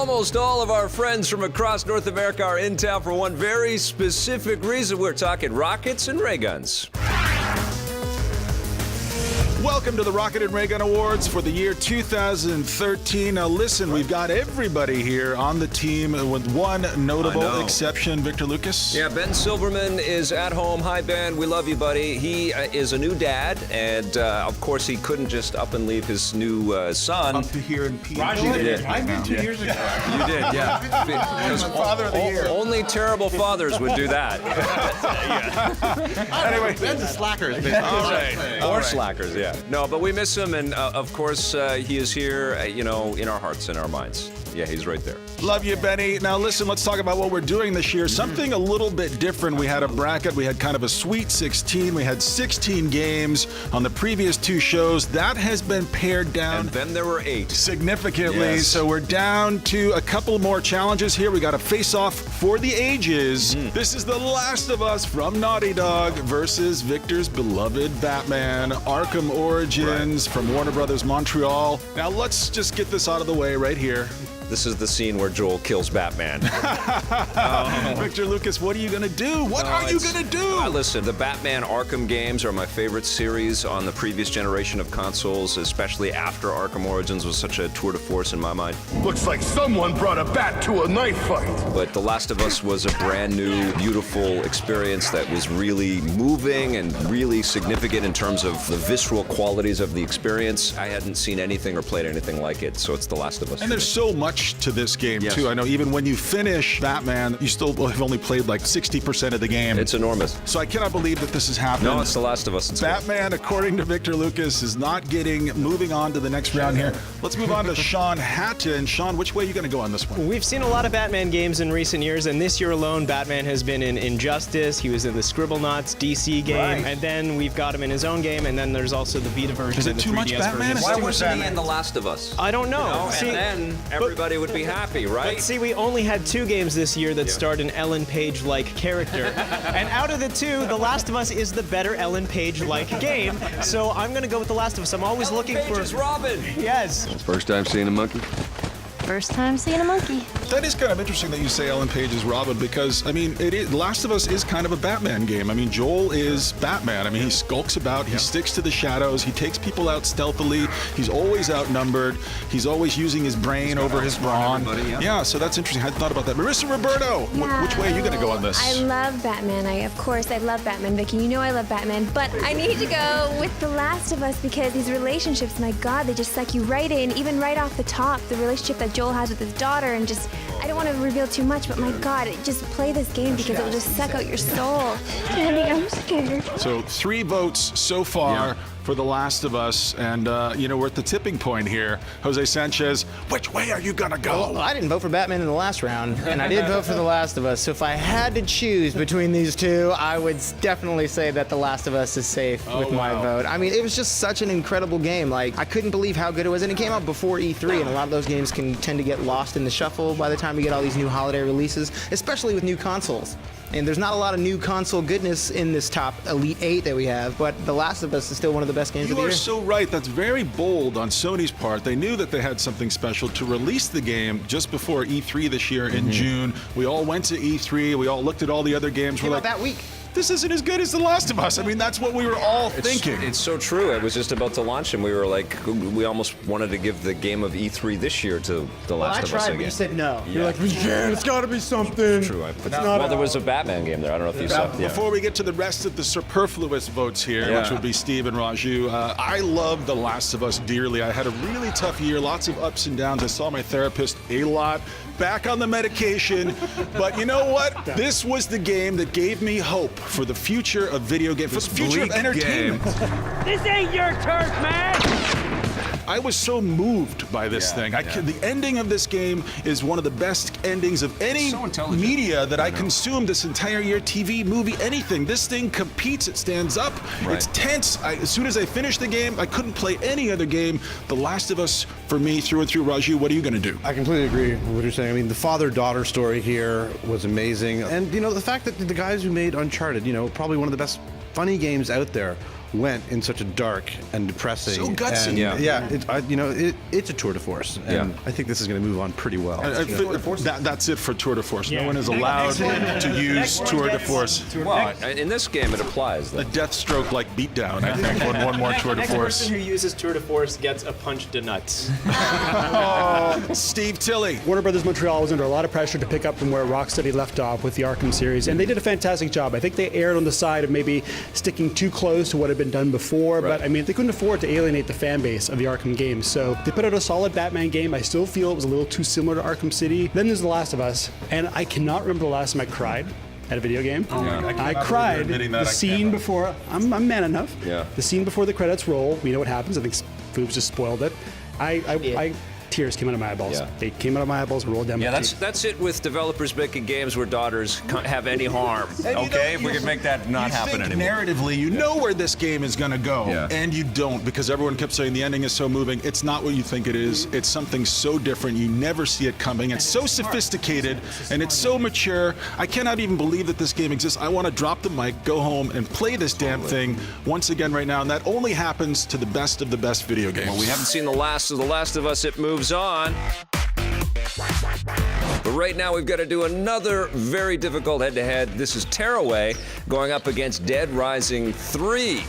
almost all of our friends from across North America are in town for one very specific reason. We're talking rockets and ray guns. Welcome to the Rocket and Raygun Awards for the year 2013. Now listen, we've got everybody here on the team with one notable exception, Victor Lucas. Yeah, Ben Silverman is at home. Hi, Ben. We love you, buddy. He is a new dad, and of course, he couldn't just up and leave his new son. Up to here in P. You did. I did 2 years ago. You did, yeah. Because Father of the Year. Only terrible fathers would do that. Anyway, Ben's a slacker. Or slackers, yeah. No, but we miss him, and of course, he is here, in our hearts and our minds. Yeah, he's right there. Love you, Benny. Now listen, let's talk about what we're doing this year. Something a little bit different. We had a bracket. We had kind of a Sweet 16. We had 16 games on the previous two shows. That has been pared down. And then there were 8. Significantly. Yes. So we're down to a couple more challenges here. We got a face-off for the ages. This is The Last of Us from Naughty Dog versus Victor's beloved Batman, Arkham Origins from Warner Brothers Montreal. Now let's just get this out of the way right here. This is the scene where Joel kills Batman. Victor Lucas, what are you going to do? What are you going to do? Listen, the Batman Arkham games are my favorite series on the previous generation of consoles, especially after Arkham Origins was such a tour de force in my mind. Looks like someone brought a bat to a knife fight. But The Last of Us was a brand new, beautiful experience that was really moving and really significant in terms of the visceral qualities of the experience. I hadn't seen anything or played anything like it, so it's The Last of Us. And there's so much to this game, too. I know even when you finish Batman, you still have only played like 60% of the game. It's enormous. So I cannot believe that this is happening. No, it's The Last of Us. It's Batman, according to Victor Lucas, is not moving on to the next round here. Let's move on to Sean Hatton. Sean, which way are you going to go on this one? We've seen a lot of Batman games in recent years, and this year alone, Batman has been in Injustice. He was in the Scribblenauts DC game, and then we've got him in his own game, and then there's also the Vita version. Is it too much Batman? Why wasn't he in The Last of Us? I don't know. See, and then everybody would be happy, right? But see, we only had 2 games this year that starred an Ellen Page-like character. And out of the 2, The Last of Us is the better Ellen Page-like game. So I'm going to go with The Last of Us. I'm always looking for... Is Robin. Yes. First time seeing a monkey? First time seeing a monkey. That is kind of interesting that you say Ellen Page is Robin because, I mean, Last of Us is kind of a Batman game. I mean, Joel is Batman. I mean, he skulks about, he sticks to the shadows, he takes people out stealthily, he's always outnumbered, he's always using his brain over his brawn. Yeah, so that's interesting. I hadn't thought about that. Marissa Roberto, which way are you going to go on this? I love Batman. Of course, I love Batman, Vicky. You know I love Batman, but I need to go with The Last of Us because these relationships, my God, they just suck you right in, even right off the top. The relationship that Joel has with his daughter, and just, I don't want to reveal too much, but my God, just play this game because it will just suck out your soul. Daddy, I'm scared. So 3 votes so far for The Last of Us, and we're at the tipping point here. Jose Sanchez, which way are you gonna go? Well, I didn't vote for Batman in the last round, and I did vote for The Last of Us. So if I had to choose between these 2, I would definitely say that The Last of Us is safe with my vote. I mean, it was just such an incredible game. Like, I couldn't believe how good it was, and it came out before E3, and a lot of those games can tend to get lost in the shuffle by the time we get all these new holiday releases, especially with new consoles. And there's not a lot of new console goodness in this top Elite 8 that we have, but The Last of Us is still one of the best games of the year. You are so right. That's very bold on Sony's part. They knew that they had something special to release the game just before E3 this year in June. We all went to E3. We all looked at all the other games. We're like, that week. This isn't as good as The Last of Us. I mean, that's what we were all thinking. It's so true. It was just about to launch, and we were like, we almost wanted to give the game of E3 this year to The Last of Us again. I tried, but you said no. Yeah. You're like, we can't. It's got to be something. It's true. Well, there was a Batman game there. I don't know if you saw it. Before we get to the rest of the superfluous votes here, which would be Steve and Raju, I love The Last of Us dearly. I had a really tough year, lots of ups and downs. I saw my therapist a lot. Back on the medication, but you know what? This was the game that gave me hope for the future of video games, for the future of entertainment. This ain't your turf, man! I was so moved by this thing. The ending of this game is one of the best endings of any media that I consumed this entire year. TV, movie, anything. This thing competes. It stands up. It's tense. As soon as I finished the game, I couldn't play any other game. The Last of Us, for me, through and through. Raju, what are you going to do? I completely agree with what you're saying. I mean, the father-daughter story here was amazing. And, the fact that the guys who made Uncharted, probably one of the best funny games out there, went in such a dark and depressing. So gutsy. And, Yeah. It's a tour de force, and Yeah. I think this is going to move on pretty well. That's it for Tour de Force. Yeah. No one is allowed to use Tour de Force. Well, in this game, it applies. Though. A Deathstroke-like beatdown, I think, one more Tour de Next Force. person who uses Tour de Force gets a punch de nuts. Steve Tilley. Warner Brothers Montreal was under a lot of pressure to pick up from where Rocksteady left off with the Arkham series, and they did a fantastic job. I think they erred on the side of maybe sticking too close to what had been done before, but I mean, they couldn't afford to alienate the fan base of the Arkham games, so they put out a solid Batman game. I still feel it was a little too similar to Arkham City. Then there's The Last of Us, and I cannot remember the last time I cried at a video game. I cried the scene before. I'm man enough. Yeah. The scene before the credits roll. We know what happens. I think Foobs just spoiled it. Tears came out of my eyeballs. Yeah. They came out of my eyeballs and rolled down Yeah, my that's it with developers making games where daughters can't have any harm. Okay, if we could make that not happen anymore. Narratively, you know where this game is going to go, and you don't, because everyone kept saying the ending is so moving. It's not what you think it is. It's something so different. You never see it coming. It's so sophisticated, and it's so mature. I cannot even believe that this game exists. I want to drop the mic, go home, and play this damn thing once again right now, and that only happens to the best of the best video games. Well, we haven't seen the last of The Last of Us. It moves on. But right now, we've got to do another very difficult head-to-head. This is Tearaway going up against Dead Rising 3.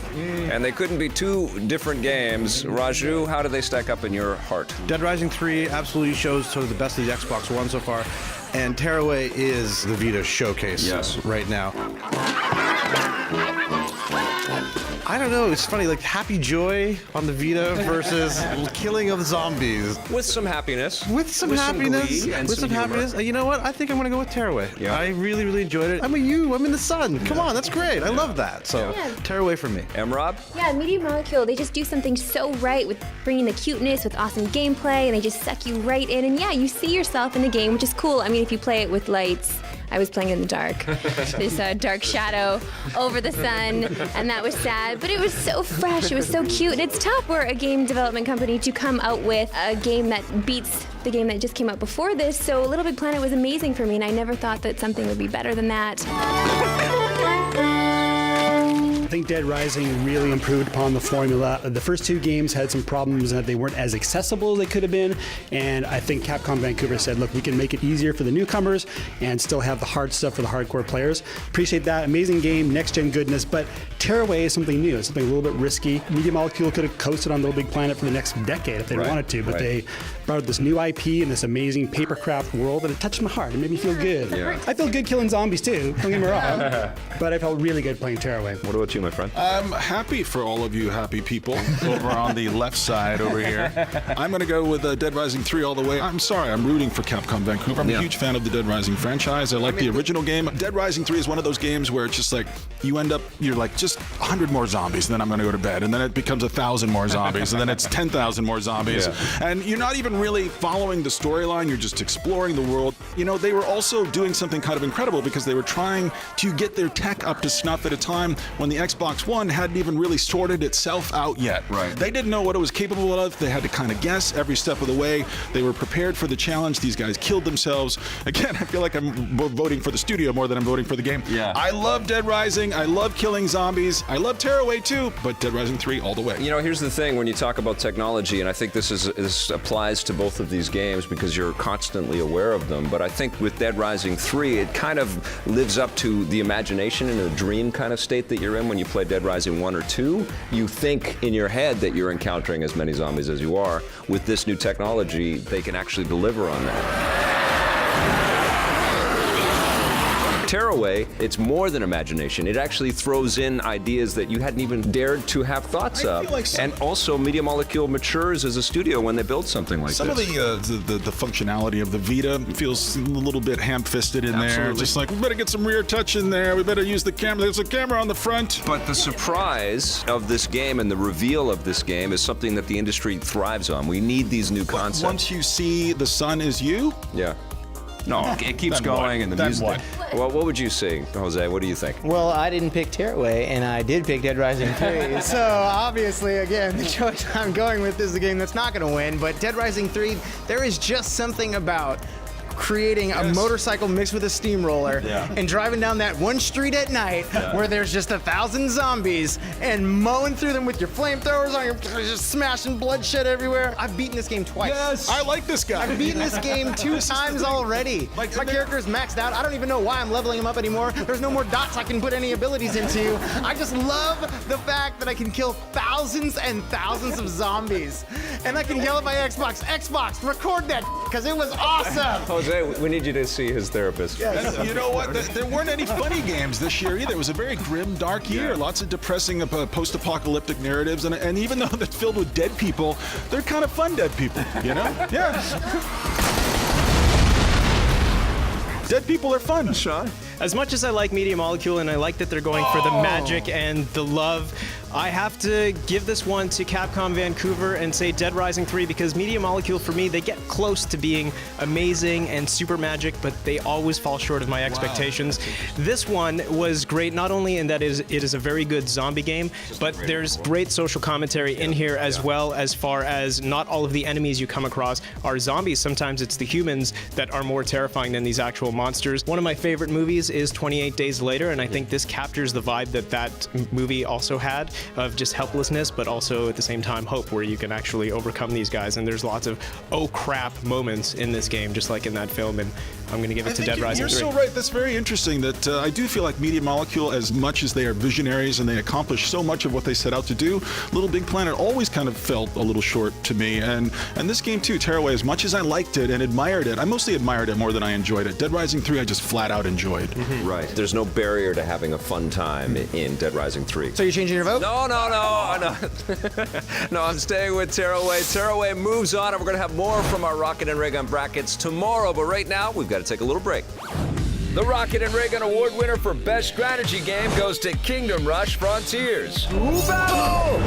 And they couldn't be two different games. Raju, how do they stack up in your heart? Dead Rising 3 absolutely shows sort of the best of the Xbox One so far, and Tearaway is the Vita showcase right now. I don't know, it's funny, like Happy Joy on the Vita versus killing of zombies. With some happiness. With some happiness. Glee and with some humor. happiness. You know what? I think I'm going to go with Tearaway. Yeah. I really, really enjoyed it. I'm in the sun. Come on, that's great. I love that. So, Tearaway for me. Rob? Yeah, Media Molecule, they just do something so right with bringing the cuteness, with awesome gameplay, and they just suck you right in. And yeah, you see yourself in the game, which is cool. I mean, if you play it with lights, I was playing in the dark. This dark shadow over the sun, and that was sad. But it was so fresh, it was so cute. And it's tough for a game development company to come out with a game that beats the game that just came out before this. So Little Big Planet was amazing for me, and I never thought that something would be better than that. I think Dead Rising really improved upon the formula. The first two games had some problems in that they weren't as accessible as they could have been, and I think Capcom Vancouver said, look, we can make it easier for the newcomers and still have the hard stuff for the hardcore players. Appreciate that. Amazing game, next-gen goodness, but Tearaway is something new. It's something a little bit risky. Media Molecule could have coasted on Little Big Planet for the next decade if they wanted to, but they brought out this new IP and this amazing papercraft world, and it touched my heart. It made me feel good. Yeah. I feel good killing zombies too, don't get me wrong, but I felt really good playing Tearaway. What about you, my friend? I'm happy for all of you happy people over on the left side over here. I'm going to go with Dead Rising 3 all the way. I'm sorry, I'm rooting for Capcom Vancouver. I'm a huge fan of the Dead Rising franchise. I like the original game. Dead Rising 3 is one of those games where it's just like, you're like, just 100 more zombies, and then I'm going to go to bed. And then it becomes 1,000 more zombies, and then it's 10,000 more zombies. And you're not even really following the storyline, you're just exploring the world. You know, they were also doing something kind of incredible because they were trying to get their tech up to snuff at a time when the Xbox One hadn't even really sorted itself out yet. They didn't know what it was capable of. They had to kind of guess every step of the way. They were prepared for the challenge. These guys killed themselves. Again, I feel like I'm voting for the studio more than I'm voting for the game. I love Dead Rising. I love killing zombies. I love Tearaway too, but Dead Rising 3 all the way. You know, here's the thing when you talk about technology, and I think this applies to both of these games because you're constantly aware of them, but I think with Dead Rising 3, it kind of lives up to the imagination and a dream kind of state that you're in when you play Dead Rising 1 or 2. You think in your head that you're encountering as many zombies as you are. With this new technology, they can actually deliver on that. Tearaway, it's more than imagination. It actually throws in ideas that you hadn't even dared to have thoughts of. And also, Media Molecule matures as a studio when they build something like some this. Some of the functionality of the Vita feels a little bit ham-fisted in there. Just like, we better get some rear touch in there. We better use the camera. There's a camera on the front. But the surprise of this game and the reveal of this game is something that the industry thrives on. We need these new concepts. Once you see the sun is you? Yeah. No, it keeps going, and the music. Well, what would you say, Jose? What do you think? Well, I didn't pick Tearaway, and I did pick Dead Rising 3. So obviously, again, the choice I'm going with is the game that's not going to win. But Dead Rising 3, there is just something about creating a motorcycle mixed with a steamroller and driving down that one street at night where there's just 1,000 zombies and mowing through them with your flamethrowers on your, just smashing bloodshed everywhere. I've beaten this game twice. Yes, I like this guy. I've beaten this game 2 times already. My character is maxed out. I don't even know why I'm leveling him up anymore. There's no more dots I can put any abilities into. I just love the fact that I can kill thousands and thousands of zombies. And I can yell at my Xbox, record that, because it was awesome. Jose, we need you to see his therapist. And you know what? There weren't any funny games this year either. It was a very grim, dark year. Lots of depressing post-apocalyptic narratives. And even though they're filled with dead people, they're kind of fun dead people, you know? Yeah. Dead people are fun, Sean. As much as I like Media Molecule and I like that they're going for the magic and the love, I have to give this one to Capcom Vancouver and say Dead Rising 3 because Media Molecule, for me, they get close to being amazing and super magic, but they always fall short of my expectations. This one was great, not only in that it is a very good zombie game, but there's great social commentary in here as well, as far as not all of the enemies you come across are zombies. Sometimes it's the humans that are more terrifying than these actual monsters. One of my favorite movies is 28 Days Later, and I think this captures the vibe that movie also had, of just helplessness, but also at the same time hope, where you can actually overcome these guys. And there's lots of oh crap moments in this game, just like in that film. And I'm going to give it to Dead Rising 3. You're so right. That's very interesting. That I do feel like Media Molecule, as much as they are visionaries and they accomplish so much of what they set out to do, Little Big Planet always kind of felt a little short to me. And this game too, Tearaway, as much as I liked it and admired it, I mostly admired it more than I enjoyed it. Dead Rising 3, I just flat out enjoyed. Right. There's no barrier to having a fun time in Dead Rising 3. So you're changing your vote? No. No, I'm staying with Tearaway. Tearaway moves on, and we're going to have more from our Rocket and Raygun brackets tomorrow. But right now, we've got to take a little break. The Rocket and Raygun Award winner for Best Strategy Game goes to Kingdom Rush Frontiers. Battle!